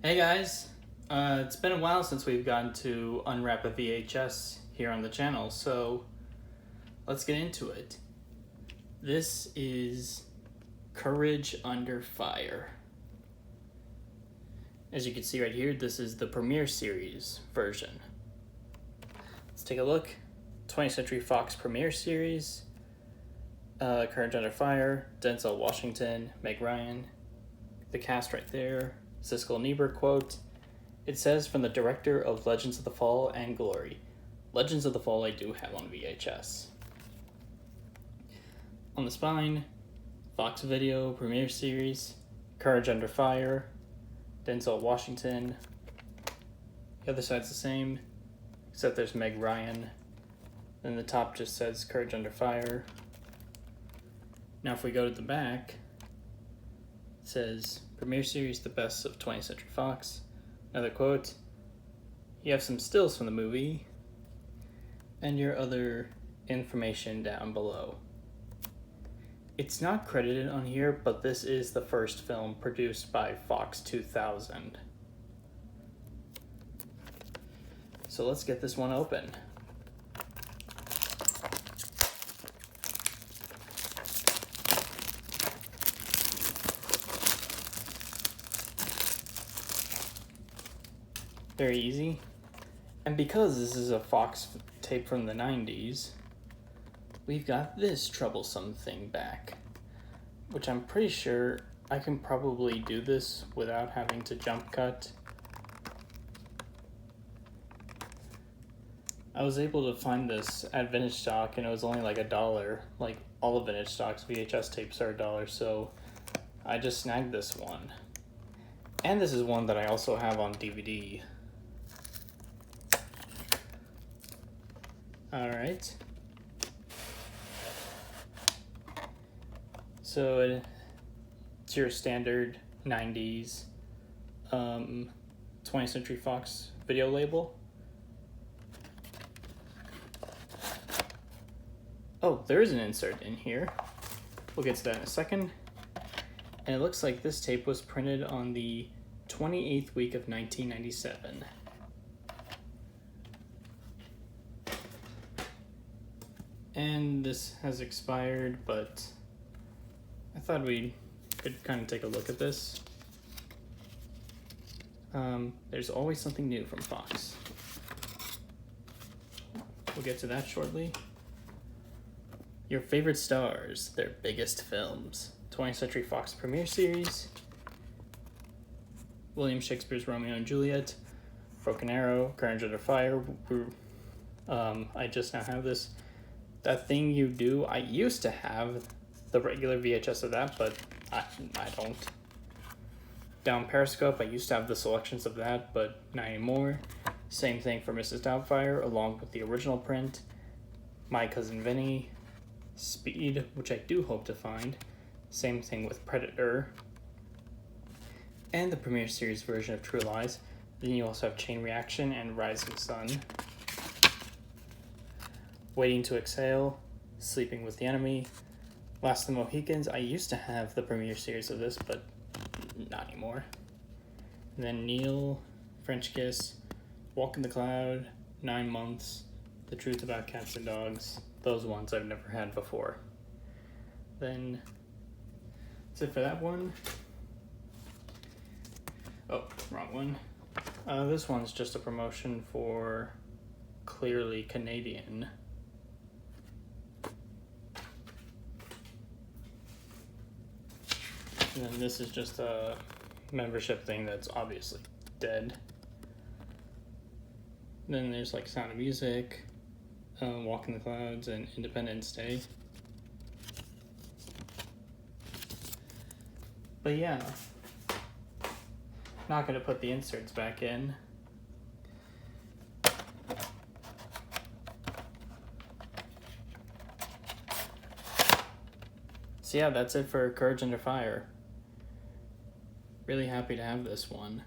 Hey guys, it's been a while since we've gotten to unwrap a VHS here on the channel, so let's get into it. This is Courage Under Fire. As you can see right here, this is the Premiere Series version. Let's take a look. 20th Century Fox Premiere Series, Courage Under Fire, Denzel Washington, Meg Ryan, the cast right there. Siskel and Ebert quote, it says from the director of Legends of the Fall and Glory. Legends of the Fall I do have on VHS. On the spine, Fox Video Premiere Series, Courage Under Fire, Denzel Washington. The other side's the same, except there's Meg Ryan. Then the top just says Courage Under Fire. Now if we go to the back, it says Premiere Series, the best of 20th Century Fox. Another quote, you have some stills from the movie and your other information down below. It's not credited on here, but this is the first film produced by Fox 2000. So let's get this one open. Very easy. And because this is a Fox tape from the 90s, we've got this troublesome thing back, which I'm pretty sure I can probably do this without having to jump cut. I was able to find this at Vintage Stock and it was only like $1. Like all of Vintage Stock's VHS tapes are $1, so I just snagged this one. And this is one that I also have on DVD. Alright. So it's your standard 90s 20th Century Fox video label. Oh, there is an insert in here. We'll get to that in a second. And it looks like this tape was printed on the 28th week of 1997. And this has expired, but I thought we could kind of take a look at this. There's always something new from Fox. We'll get to that shortly. Your favorite stars, their biggest films. 20th Century Fox Premiere Series. William Shakespeare's Romeo and Juliet. Broken Arrow, Courage Under Fire. I just now have this. That Thing You Do, I used to have the regular VHS of that, but I don't. Down Periscope, I used to have the selections of that, but not anymore. Same thing for Mrs. Doubtfire, along with the original print. My Cousin Vinny. Speed, which I do hope to find. Same thing with Predator. And the Premiere Series version of True Lies. Then you also have Chain Reaction and Rising Sun. Waiting to Exhale, Sleeping with the Enemy, Last of the Mohicans. I used to have the Premiere Series of this, but not anymore. And then Neil, French Kiss, Walk in the Cloud, 9 Months, The Truth About Cats and Dogs. Those ones I've never had before. Then that's it for that one. Oh, wrong one. This one's just a promotion for Clearly Canadian. And then this is just a membership thing that's obviously dead. Then there's like Sound of Music, Walk in the Clouds, and Independence Day. But yeah, not gonna put the inserts back in. So yeah, that's it for Courage Under Fire. Really happy to have this one.